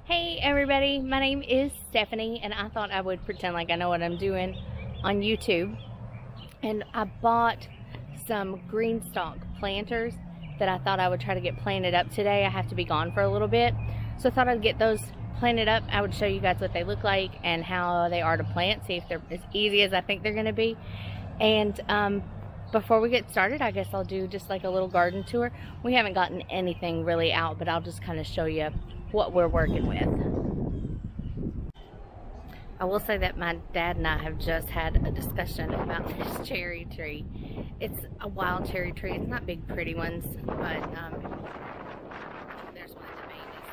Hey everybody, my name is Stephanie and I thought I would pretend like I know what I'm doing on YouTube. And I bought some Greenstalk planters that I thought I would try to get planted up today. I have to be gone for a little bit, so I thought I'd get those planted up. I would show you guys what they look like and how they are to plant, see if they're as easy as I think they're going to be. And before we get started, I guess I'll do just like a little garden tour. We haven't gotten anything really out, but I'll just kind of show you what we're working with. I will say that my dad and I have just had a discussion about this cherry tree. It's a wild cherry tree. It's not big pretty ones, but there's one of the babies.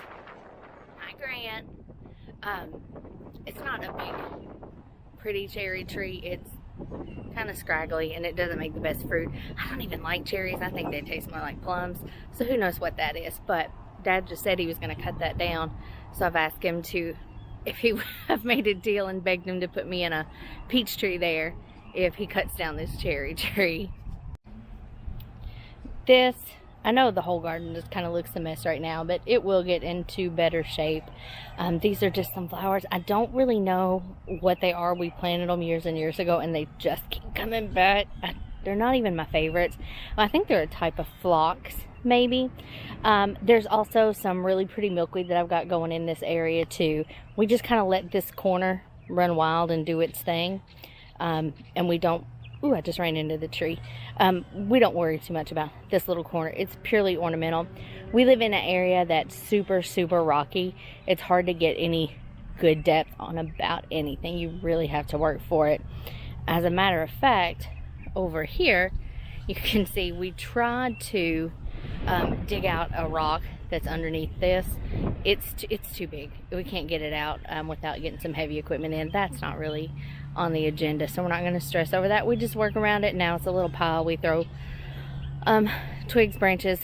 Hi Grant. It's not a big pretty cherry tree. It's kind of scraggly and it doesn't make the best fruit. I don't even like cherries. I think they taste more like plums, so who knows what that is. But Dad just said he was going to cut that down, so I've asked him to, if he I've made a deal and begged him to put me in a peach tree there if he cuts down this cherry tree. This, I know the whole garden just kind of looks a mess right now, but it will get into better shape. These are just some flowers. I don't really know what they are. We planted them years and years ago and they just keep coming back. They're not even my favorites. I think they're a type of phlox, maybe. There's also some really pretty milkweed that I've got going in this area too. We just kind of let this corner run wild and do its thing. And we don't, ooh, I just ran into the tree. We don't worry too much about this little corner. It's purely ornamental. We live in an area that's super, super rocky. It's hard to get any good depth on about anything. You really have to work for it. As a matter of fact, over here, you can see we tried to dig out a rock that's underneath this. It's too big. We can't get it out without getting some heavy equipment in. That's not really on the agenda, so we're not going to stress over that. We just work around it. Now it's a little pile. We throw twigs, branches.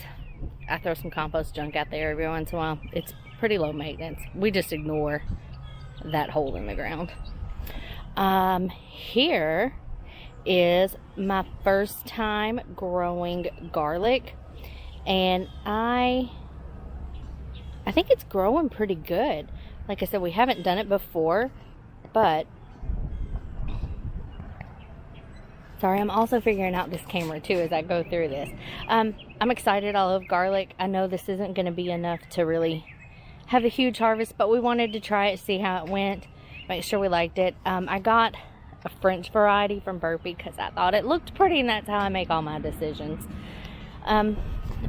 I throw some compost junk out there every once in a while. It's pretty low maintenance. We just ignore that hole in the ground. Here is my first time growing garlic, and I think it's growing pretty good. Like I said, we haven't done it before, but sorry, I'm also figuring out this camera too as I go through this. I'm excited. I love garlic. I know this isn't going to be enough to really have a huge harvest, but we wanted to try it, see how it went, make sure we liked it. I got a French variety from Burpee because I thought it looked pretty, and that's how I make all my decisions.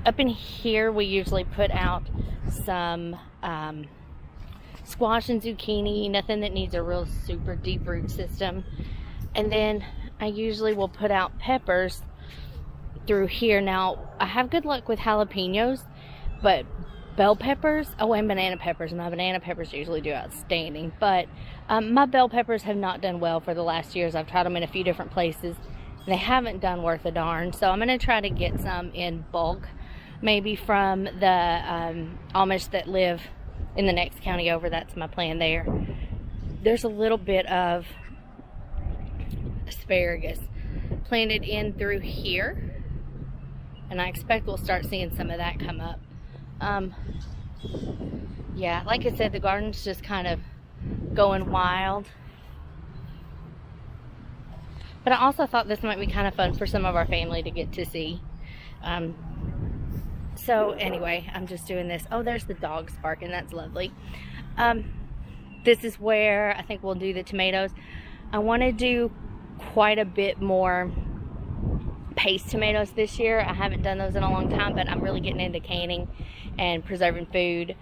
Up in here we usually put out some squash and zucchini, nothing that needs a real super deep root system. And then I usually will put out peppers through here. Now I have good luck with jalapenos, but bell peppers, oh, and banana peppers. My banana peppers usually do outstanding, but my bell peppers have not done well for the last years. I've tried them in a few different places and they haven't done worth a darn. So I'm going to try to get some in bulk, maybe from the Amish that live in the next county over. That's my plan there. There's a little bit of asparagus planted in through here, and I expect we'll start seeing some of that come up. Yeah, like I said, the garden's just kind of going wild. But I also thought this might be kind of fun for some of our family to get to see. So anyway, I'm just doing this. Oh, there's the dogs barking. That's lovely. This is where I think we'll do the tomatoes. I want to do quite a bit more paste tomatoes this year. I haven't done those in a long time, but I'm really getting into canning and preserving food.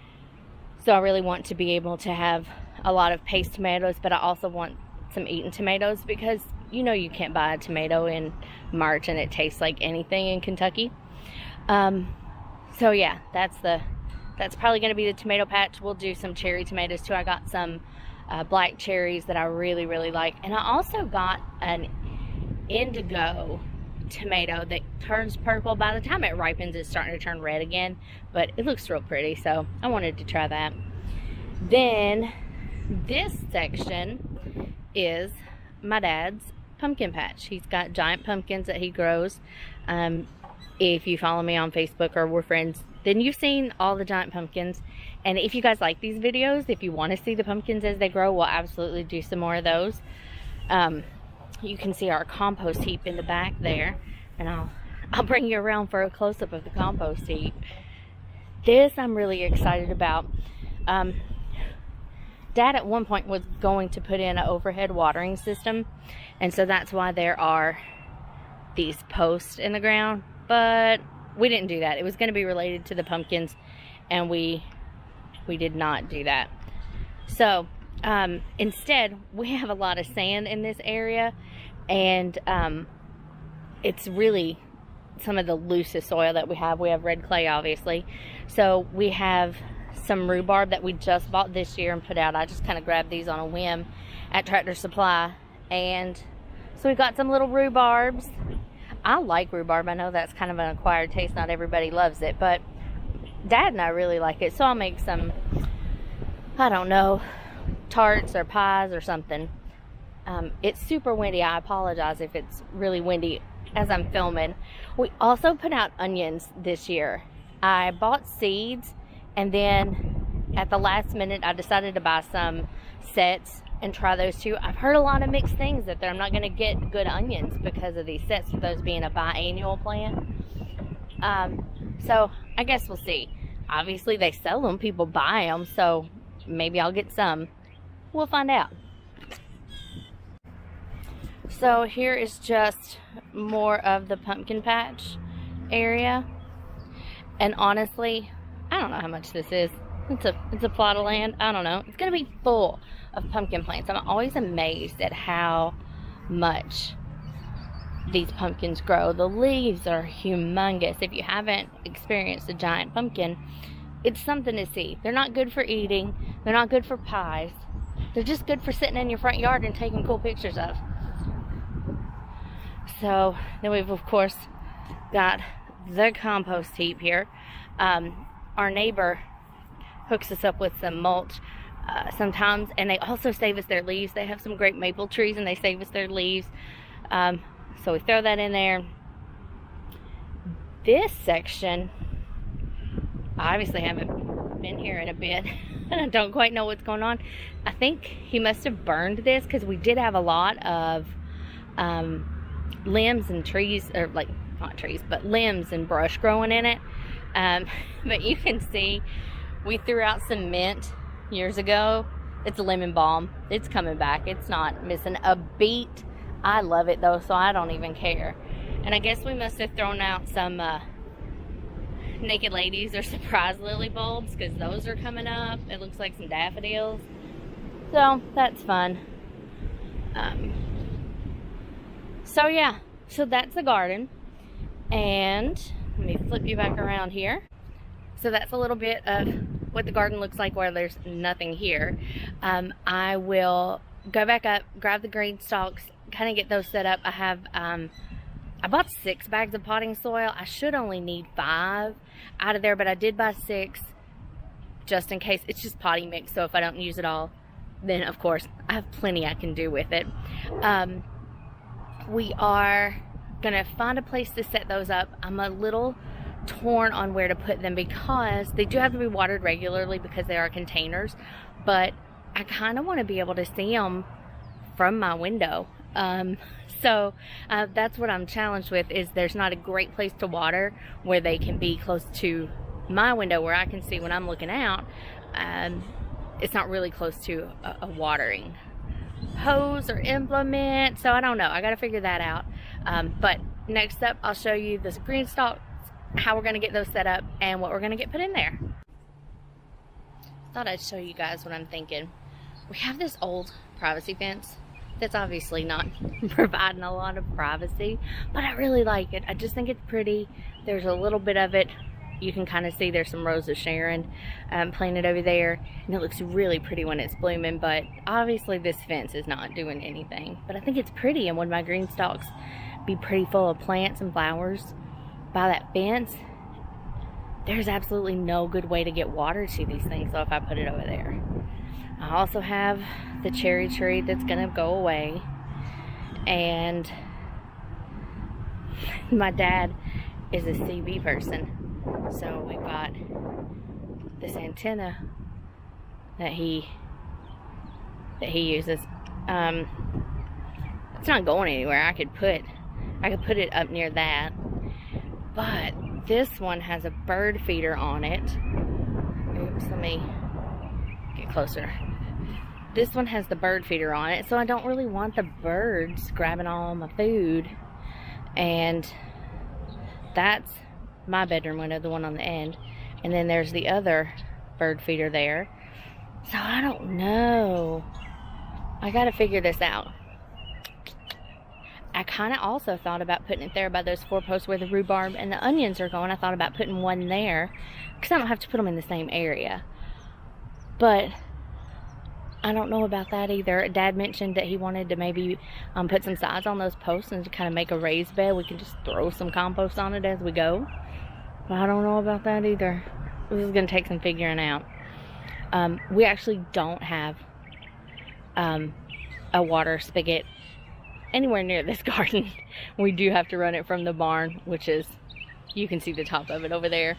So I really want to be able to have a lot of paste tomatoes, but I also want some eaten tomatoes because you know you can't buy a tomato in March and it tastes like anything in Kentucky. So yeah, that's probably going to be the tomato patch. We'll do some cherry tomatoes too. I got some black cherries that I really, really like. And I also got an indigo tomato that turns purple. By the time it ripens, it's starting to turn red again, but it looks real pretty, so I wanted to try that. Then this section is my dad's pumpkin patch. He's got giant pumpkins that he grows. If you follow me on Facebook or we're friends, then you've seen all the giant pumpkins. And if you guys like these videos, if you want to see the pumpkins as they grow, we'll absolutely do some more of those. You can see our compost heap in the back there, and I'll bring you around for a close-up of the compost heap. This I'm really excited about. Dad at one point was going to put in an overhead watering system, and so that's why there are these posts in the ground, but we didn't do that. It was going to be related to the pumpkins, and we did not do that. So instead, we have a lot of sand in this area, and it's really some of the loosest soil that we have. We have red clay, obviously, so we have some rhubarb that we just bought this year and put out. I just kind of grabbed these on a whim at Tractor Supply, and so we've got some little rhubarbs. I like rhubarb. I know that's kind of an acquired taste. Not everybody loves it, but Dad and I really like it, so I'll make some, I don't know, tarts or pies or something. It's super windy. I apologize if it's really windy as I'm filming. We also put out onions this year. I bought seeds, and then at the last minute I decided to buy some sets and try those too. I've heard a lot of mixed things, that I'm not going to get good onions because of these sets, with those being a biannual plant. So I guess we'll see. Obviously they sell them, people buy them, so maybe I'll get some. We'll find out. So here is just more of the pumpkin patch area, and honestly, I don't know how much this is. It's a plot of land. I don't know. It's gonna be full of pumpkin plants. I'm always amazed at how much these pumpkins grow. The leaves are humongous. If you haven't experienced a giant pumpkin, it's something to see. They're not good for eating. They're not good for pies. They're just good for sitting in your front yard and taking cool pictures of. So then we've of course got the compost heap here. Our neighbor hooks us up with some mulch sometimes, and they also save us their leaves. They have some great maple trees, and they save us their leaves. So we throw that in there. This section, I obviously haven't been here in a bit, and I don't quite know what's going on. I think he must have burned this, because we did have a lot of limbs and trees, or like, not trees, but limbs and brush growing in it. But you can see we threw out some mint years ago. It's a lemon balm. It's coming back. It's not missing a beat. I love it though, so I don't even care. And I guess we must have thrown out some naked ladies or surprise lily bulbs, because those are coming up. It looks like some daffodils, so that's fun. So yeah, so that's the garden. And let me flip you back around here. So that's a little bit of what the garden looks like where there's nothing here. I will go back up, grab the Greenstalks, kind of get those set up. I have I bought 6 bags of potting soil. I should only need 5 out of there, but I did buy 6 just in case. It's just potting mix, so if I don't use it all, then of course I have plenty I can do with it. We are gonna find a place to set those up. I'm a little torn on where to put them, because they do have to be watered regularly because they are containers, but I kind of want to be able to see them from my window. So that's what I'm challenged with, is there's not a great place to water where they can be close to my window where I can see when I'm looking out. It's not really close to a watering hose or implement, so I don't know. I got to figure that out. But next up, I'll show you this Greenstalk, how we're going to get those set up, and what we're going to get put in there. Thought I'd show you guys what I'm thinking. We have this old privacy fence that's obviously not providing a lot of privacy, but I really like it. I just think it's pretty. There's a little bit of it. You can kind of see there's some Rose of Sharon planted over there, and it looks really pretty when it's blooming, but obviously this fence is not doing anything. But I think it's pretty, and would my Greenstalks be pretty full of plants and flowers by that fence? There's absolutely no good way to get water to these things, so if I put it over there. I also have the cherry tree that's gonna go away, and my dad is a CB person, So we've got this antenna that he uses. It's not going anywhere. I could put it up near that, but this one has a bird feeder on it. Oops, let me get closer. This one has the bird feeder on it, so I don't really want the birds grabbing all my food. And that's my bedroom window, the one on the end, and then there's the other bird feeder there. So I don't know. I gotta figure this out. I kind of also thought about putting it there by those 4 posts where the rhubarb and the onions are going. I thought about putting one there because I don't have to put them in the same area. But I don't know about that either. Dad mentioned that he wanted to maybe put some sides on those posts and to kind of make a raised bed. We can just throw some compost on it as we go. But I don't know about that either. This is going to take some figuring out. We actually don't have a water spigot anywhere near this garden. We do have to run it from the barn, which is, you can see the top of it over there.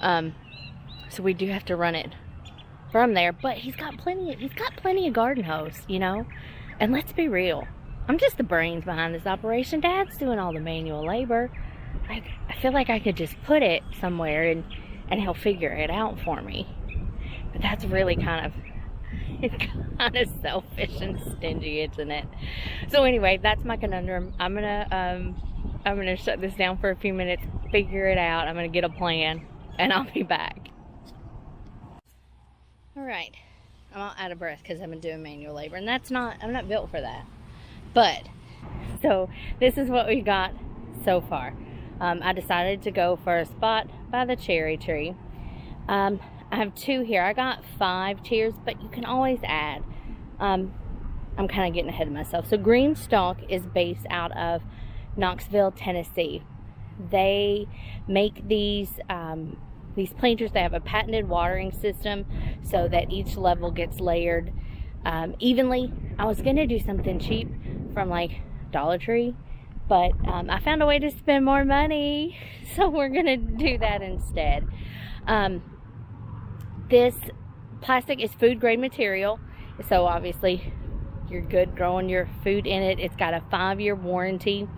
So we do have to run it from there, but he's got plenty of garden hose, you know. And let's be real, I'm just the brains behind this operation. Dad's doing all the manual labor. Like, I feel like I could just put it somewhere and he'll figure it out for me. But that's really kind of selfish and stingy, isn't it? So anyway, that's my conundrum. I'm gonna shut this down for a few minutes, figure it out. I'm gonna get a plan, and I'll be back. All right, I'm all out of breath because I've been doing manual labor, and I'm not built for that. But so this is what we got so far. I decided to go for a spot by the cherry tree. I have 2 here. I got 5 tiers, but you can always add. I'm kind of getting ahead of myself. So Greenstalk is based out of Knoxville, Tennessee. They make these planters. They have a patented watering system so that each level gets layered evenly. I was going to do something cheap from like Dollar Tree, but I found a way to spend more money, so we're going to do that instead. This plastic is food grade material, so obviously you're good growing your food in it. It's got a 5-year warranty.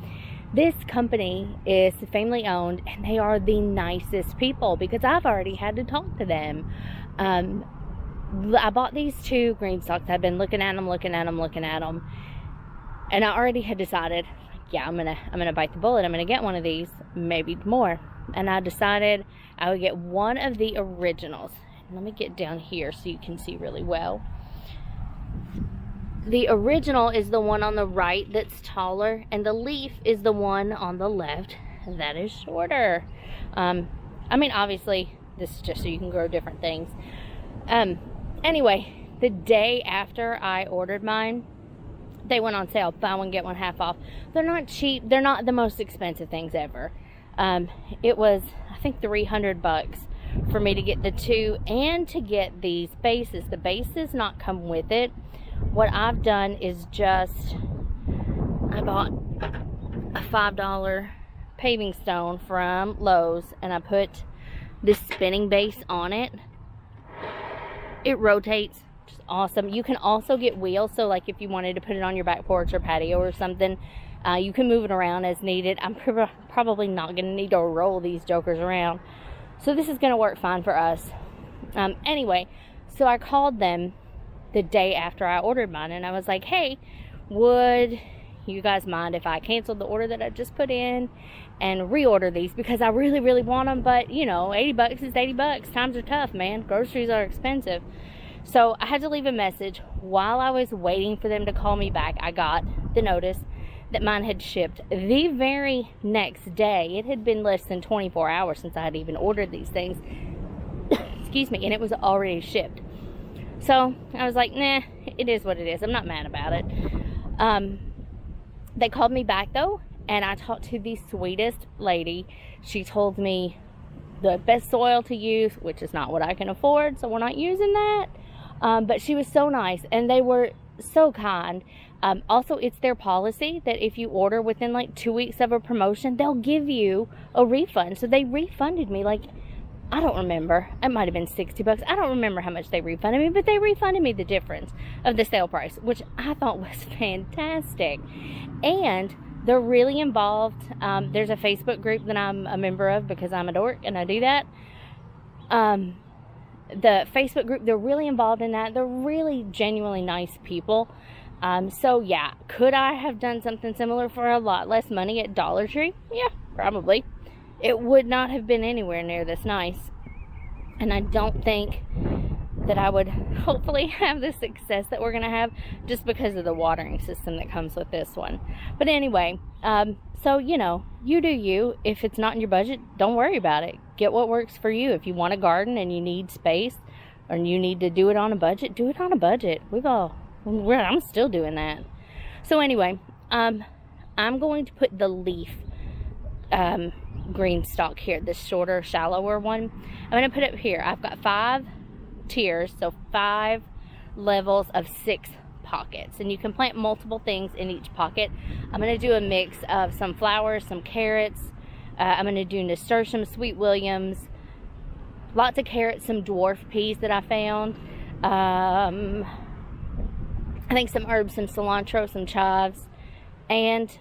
This company is family owned, and they are the nicest people because I've already had to talk to them. I bought these 2 Greenstalks. I've been looking at them, and I already had decided, yeah, I'm gonna bite the bullet. I'm gonna get one of these, maybe more. And I decided I would get one of the originals. Let me get down here so you can see really well. The original is the one on the right that's taller, and the leaf is the one on the left that is shorter. I mean, obviously, this is just so you can grow different things. Anyway, the day after I ordered mine, they went on sale. Buy one, get one half off. They're not cheap. They're not the most expensive things ever. It was, I think, $300 for me to get the 2 and to get these bases. The bases not come with it. What I've done is I bought a $5 paving stone from Lowe's, and I put this spinning base on it. It rotates, which is awesome. You can also get wheels, so like if you wanted to put it on your back porch or patio or something, you can move it around as needed. I'm probably not going to need to roll these jokers around. So this is going to work fine for us. Anyway, so I called them the day after I ordered mine, and I was like, hey, would you guys mind if I canceled the order that I just put in and reorder these? Because I really, really want them, but you know, $80 is $80. Times are tough, man. Groceries are expensive. So I had to leave a message. While I was waiting for them to call me back, I got the notice that mine had shipped the very next day. It had been less than 24 hours since I had even ordered these things. Excuse me, and it was already shipped. So I was like, nah, it is what it is. I'm not mad about it. They called me back though, and I talked to the sweetest lady. She told me the best soil to use, which is not what I can afford, so we're not using that. But she was so nice, and they were so kind. Also, it's their policy that if you order within like 2 weeks of a promotion, they'll give you a refund. So they refunded me like I don't remember. It might have been 60 bucks. I don't remember how much they refunded me, but they refunded me the difference of the sale price, which I thought was fantastic. And they're really involved. There's a Facebook group that I'm a member of because I'm a dork and I do that. The Facebook group, they're really involved in that. They're really genuinely nice people. So yeah, could I have done something similar for a lot less money at Dollar Tree? Yeah, probably. It would not have been anywhere near this nice. And I don't think that I would hopefully have the success that we're going to have just because of the watering system that comes with this one. But anyway, so, you know, you do you. If it's not in your budget, don't worry about it. Get what works for you. If you want a garden and you need space or you need to do it on a budget, do it on a budget. I'm still doing that. So anyway, I'm going to put the leaf Greenstalk here, this shorter, shallower one. I'm going to put it here. I've got 5 tiers, so 5 levels of 6 pockets, and you can plant multiple things in each pocket. I'm going to do a mix of some flowers, some carrots. I'm going to do nasturtium, sweet williams, lots of carrots, some dwarf peas that I found. I think some herbs, some cilantro, some chives, and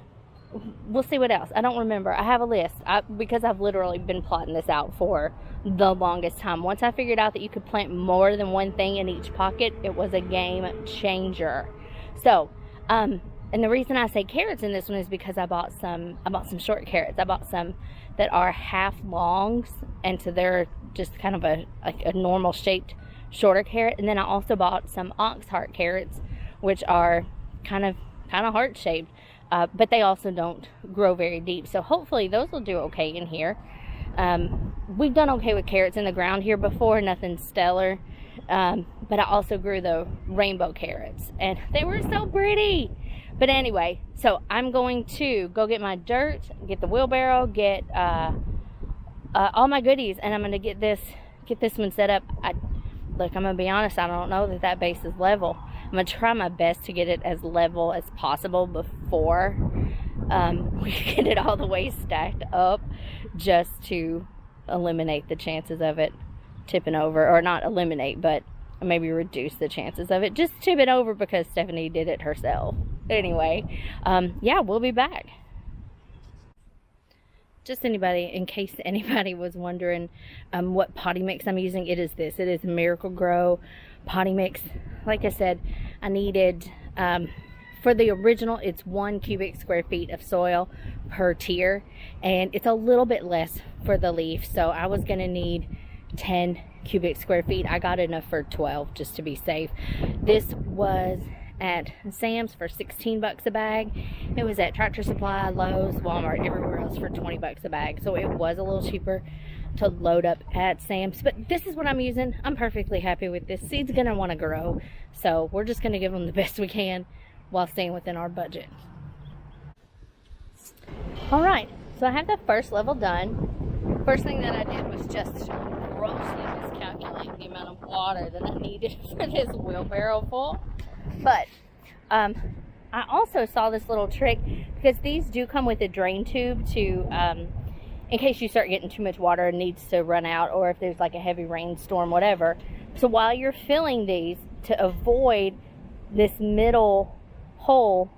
we'll see what else. I don't remember. I have a list because I've literally been plotting this out for the longest time. Once I figured out that you could plant more than one thing in each pocket, it was a game changer. So, and the reason I say carrots in this one is because I bought some short carrots. I bought some that are half longs, and so they're just kind of a normal shaped shorter carrot. And then I also bought some ox heart carrots, which are kind of heart shaped. But they also don't grow very deep. So hopefully those will do okay in here. We've done okay with carrots in the ground here before, nothing stellar. But I also grew the rainbow carrots and they were so pretty. But anyway, so I'm going to go get my dirt, get the wheelbarrow, get all my goodies, and I'm going to get this one set up. Look, I'm going to be honest, I don't know that base is level. I'm going to try my best to get it as level as possible before we get it all the way stacked up, just to eliminate the chances of it tipping over. Or not eliminate, but maybe reduce the chances of it just tipping over because Stephanie did it herself. Anyway, yeah, we'll be back. Just in case anybody was wondering what potting mix I'm using, it is this. It is Miracle-Gro potting mix. Like I said, I needed, for the original, it's 1 cubic square feet of soil per tier, and it's a little bit less for the leaf, so I was going to need 10 cubic square feet. I got enough for 12 just to be safe. This was at Sam's for 16 bucks a bag. It was at Tractor Supply, Lowe's, Walmart, everywhere else for 20 bucks a bag. So it was a little cheaper to load up at Sam's. But this is what I'm using. I'm perfectly happy with this. Seed's gonna want to grow, so we're just gonna give them the best we can while staying within our budget. All right, so I have the first level done. First thing that I did was just grossly miscalculate the amount of water that I needed for this wheelbarrow full. But I also saw this little trick, because these do come with a drain tube to in case you start getting too much water and needs to run out, or if there's like a heavy rainstorm, whatever. So while you're filling these, to avoid this middle hole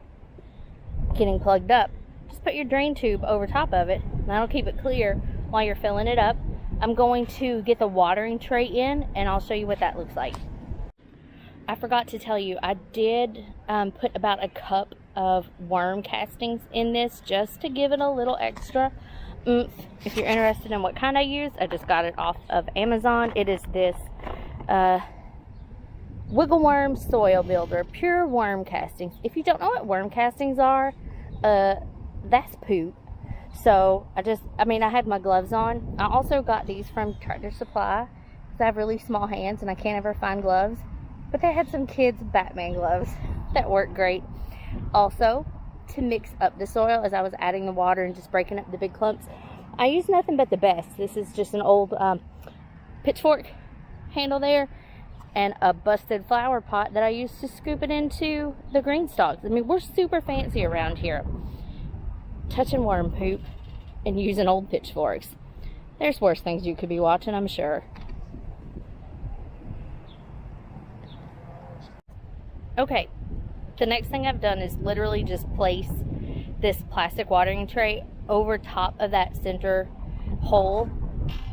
getting plugged up, just put your drain tube over top of it, and that'll keep it clear while you're filling it up. I'm going to get the watering tray in, and I'll show you what that looks like. I forgot to tell you, I did put about a cup of worm castings in this just to give it a little extra oomph. If you're interested in what kind I use, I just got it off of Amazon. It is this Wiggle Worm Soil Builder, pure worm castings. If you don't know what worm castings are, that's poop. So I had my gloves on. I also got these from Tractor Supply because I have really small hands and I can't ever find gloves. But they had some kids' Batman gloves that worked great. Also, to mix up the soil as I was adding the water and just breaking up the big clumps, I used nothing but the best. This is just an old pitchfork handle there and a busted flower pot that I used to scoop it into the Greenstalks. I mean, we're super fancy around here, touching worm poop and using old pitchforks. There's worse things you could be watching, I'm sure. Okay, the next thing I've done is literally just place this plastic watering tray over top of that center hole,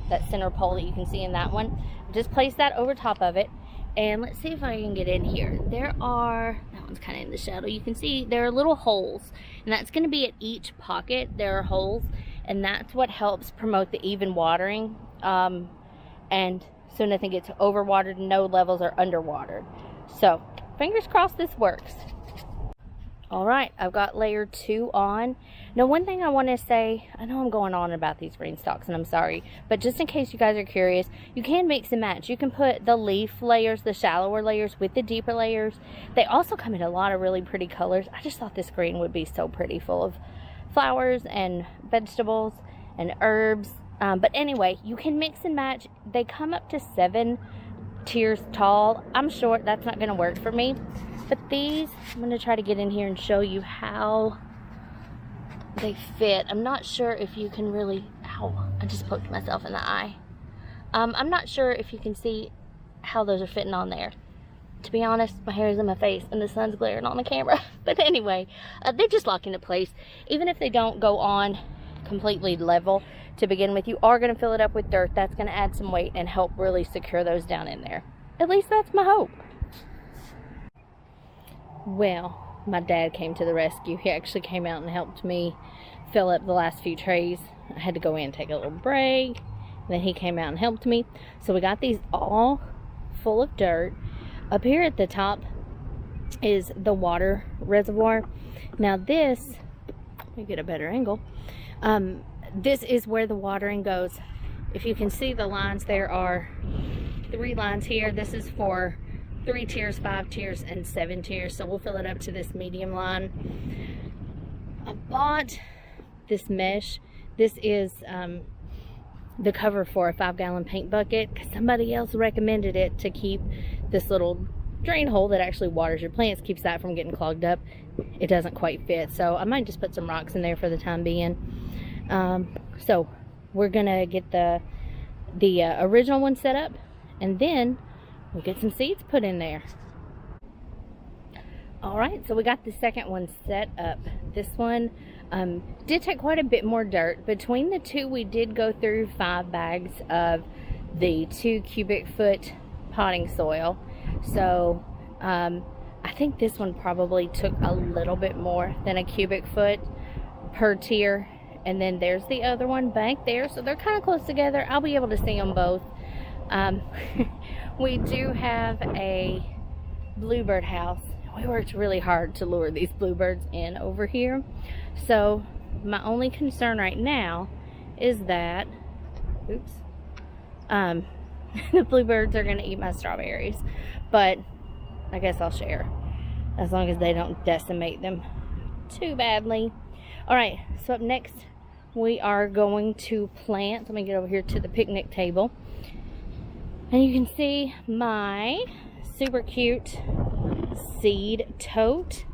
that center pole that you can see in that one. Just place that over top of it, and let's see if I can get in here. There are, that one's kind of in the shadow, you can see there are little holes, and that's going to be at each pocket. There are holes, and that's what helps promote the even watering, and so nothing gets overwatered, no levels are underwatered. So fingers crossed this works. All right, I've got layer 2 on. Now, one thing I want to say, I know I'm going on about these Greenstalks, and I'm sorry, but just in case you guys are curious, you can mix and match. You can put the leaf layers, the shallower layers, with the deeper layers. They also come in a lot of really pretty colors. I just thought this green would be so pretty, full of flowers and vegetables and herbs. But anyway, you can mix and match. They come up to 7 tiers tall. I'm sure that's not going to work for me. But these, I'm going to try to get in here and show you how they fit. I'm not sure if you can really, ow, I just poked myself in the eye. I'm not sure if you can see how those are fitting on there. To be honest, my hair is in my face and the sun's glaring on the camera. But anyway, they just lock into place. Even if they don't go on completely level to begin with, you are going to fill it up with dirt. That's going to add some weight and help really secure those down in there. At least that's my hope. Well, my dad came to the rescue. He actually came out and helped me fill up the last few trays. I had to go in and take a little break. Then he came out and helped me. So we got these all full of dirt. Up here at the top is the water reservoir. Now this, let me get a better angle. This is where the watering goes. If you can see the lines, there are 3 lines here. This is for 3 tiers, 5 tiers, and 7 tiers. So we'll fill it up to this medium line. I bought this mesh. This is the cover for a 5-gallon paint bucket, because somebody else recommended it to keep this little drain hole that actually waters your plants, keeps that from getting clogged up. It doesn't quite fit, so I might just put some rocks in there for the time being. So we're gonna get the original one set up, and then we'll get some seeds put in there. Alright, so we got the second one set up. This one did take quite a bit more dirt. Between the two, we did go through 5 bags of the 2 cubic foot potting soil. So I think this one probably took a little bit more than a cubic foot per tier. And then there's the other one back there, so they're kind of close together. I'll be able to see them both. We do have a bluebird house. We worked really hard to lure these bluebirds in over here. So my only concern right now is that, oops, the bluebirds are going to eat my strawberries. But I guess I'll share, as long as they don't decimate them too badly. Alright, so up next we are going to plant. Let me get over here to the picnic table. And you can see my super cute seed tote.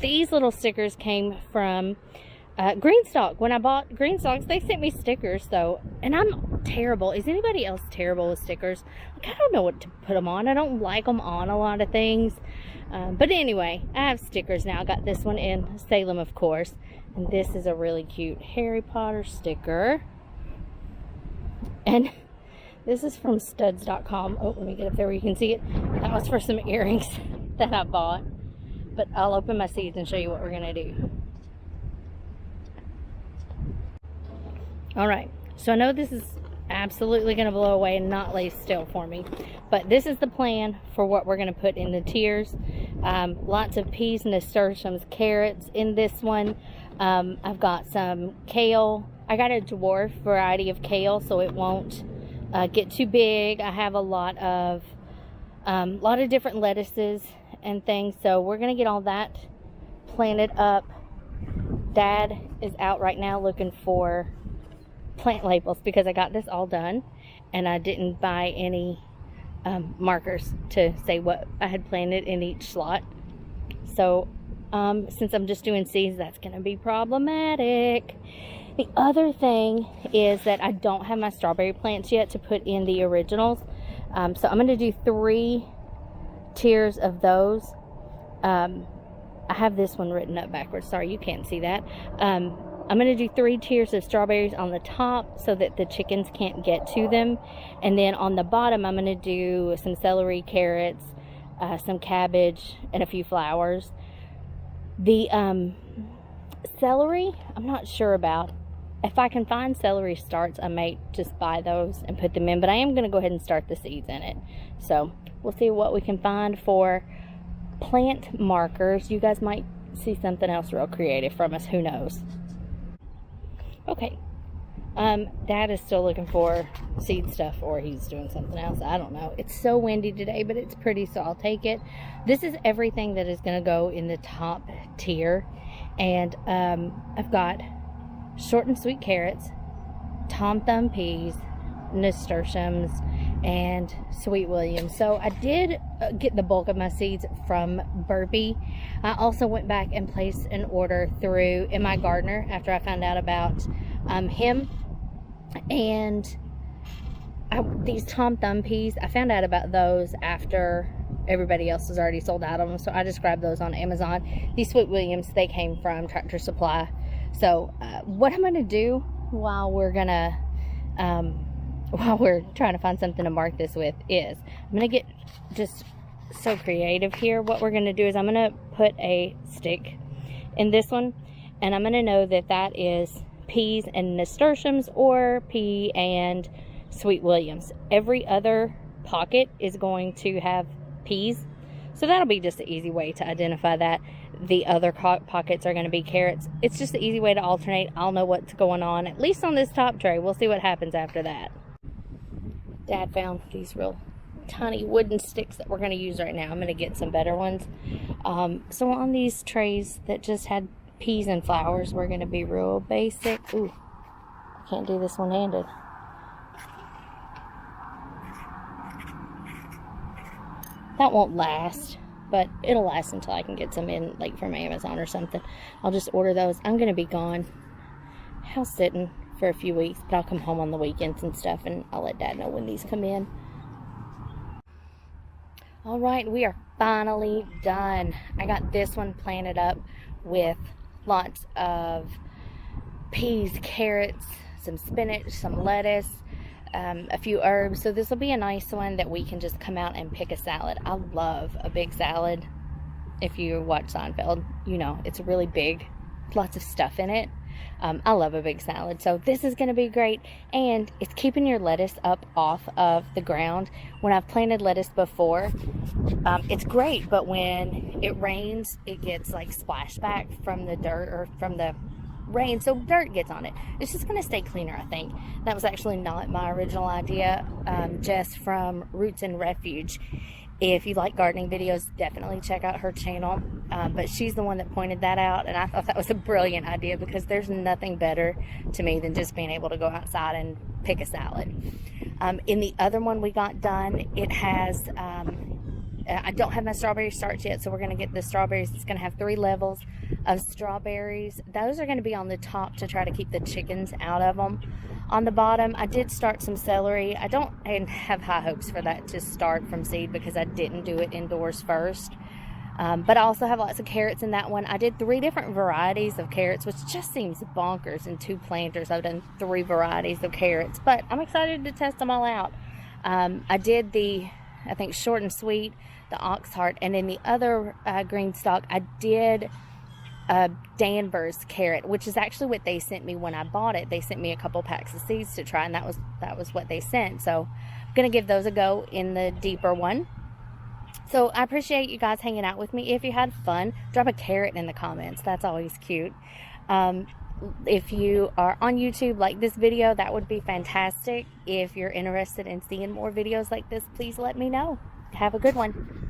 These little stickers came from Greenstalk. When I bought Greenstalks, they sent me stickers though, and I'm terrible. Is anybody else terrible with stickers? Like, I don't know what to put them on. I don't like them on a lot of things. But anyway, I have stickers now. I got this one in Salem, of course, and this is a really cute Harry Potter sticker. And this is from studs.com. Oh, let me get up there where you can see it. That was for some earrings that I bought. But I'll open my seeds and show you what we're going to do. Alright, so I know this is absolutely going to blow away and not lay still for me. But this is the plan for what we're going to put in the tiers. Lots of peas, nasturtiums, carrots in this one. I've got some kale. I got a dwarf variety of kale, so it won't get too big. I have a lot of different lettuces and things, so we're gonna get all that planted up. Dad is out right now looking for plant labels because I got this all done and I didn't buy any markers to say what I had planted in each slot. So since I'm just doing seeds, that's gonna be problematic. The other thing is that I don't have my strawberry plants yet to put in the originals. So I'm going to do 3 tiers of those. I have this one written up backwards. Sorry, you can't see that. I'm going to do 3 tiers of strawberries on the top so that the chickens can't get to them. And then on the bottom, I'm going to do some celery, carrots, some cabbage, and a few flowers. The celery, I'm not sure about. If I can find celery starts, I may just buy those and put them in. But I am going to go ahead and start the seeds in it. So we'll see what we can find for plant markers. You guys might see something else real creative from us. Who knows? Okay. Dad is still looking for seed stuff, or he's doing something else. I don't know. It's so windy today, but it's pretty, so I'll take it. This is everything that is going to go in the top tier. And I've got short and sweet carrots, tom thumb peas, nasturtiums, and sweet williams. So I did get the bulk of my seeds from Burpee. I also went back and placed an order through My Gardener after I found out about him. And these tom thumb peas, I found out about those after everybody else was already sold out of them, so I just grabbed those on Amazon. These sweet williams, they came from Tractor Supply. So what I'm going to do while we're trying to find something to mark this with is I'm going to get just so creative here. What we're going to do is I'm going to put a stick in this one, and I'm going to know that that is peas and nasturtiums or pea and sweet williams. Every other pocket is going to have peas, so that'll be just an easy way to identify that. The other pockets are going to be carrots. It's just an easy way to alternate. I'll know what's going on, at least on this top tray. We'll see what happens after that. Dad found these real tiny wooden sticks that we're going to use right now. I'm going to get some better ones. So on these trays that just had peas and flowers, we're going to be real basic. Ooh, I can't do this one-handed. That won't last, but it'll last until I can get some in, like from Amazon or something. I'll just order those. I'm going to be gone house sitting for a few weeks, but I'll come home on the weekends and stuff, and I'll let Dad know when these come in. All right, we are finally done. I got this one planted up with lots of peas, carrots, some spinach, some lettuce, a few herbs. So this will be a nice one that we can just come out and pick a salad. I love a big salad. If you watch Seinfeld, you know it's really big, lots of stuff in it. I love a big salad, so this is going to be great, and it's keeping your lettuce up off of the ground. When I've planted lettuce before, it's great, but when it rains, it gets like splashback from the dirt or from the rain, so dirt gets on it. It's just going to stay cleaner, I think. That was actually not my original idea, Jess from Roots and Refuge. If you like gardening videos, definitely check out her channel. But she's the one that pointed that out, and I thought that was a brilliant idea, because there's nothing better to me than just being able to go outside and pick a salad. In the other one we got done, it has, I don't have my strawberry starts yet, so we're going to get the strawberries. It's going to have 3 levels of strawberries. Those are going to be on the top to try to keep the chickens out of them. On the bottom, I did start some celery. I don't have high hopes for that to start from seed, because I didn't do it indoors first. But I also have lots of carrots in that one. I did 3 different varieties of carrots, which just seems bonkers. In 2 planters, I've done 3 varieties of carrots, but I'm excited to test them all out. I did the, I think, short and sweet, the ox heart, and then the other Greenstalk, I did Danvers carrot, which is actually what they sent me when I bought it. They sent me a couple packs of seeds to try, and that was what they sent. So I'm gonna give those a go in the deeper one. So I appreciate you guys hanging out with me. If you had fun, drop a carrot in the comments. That's always cute. If you are on YouTube, like this video, that would be fantastic. If you're interested in seeing more videos like this, please let me know. Have a good one.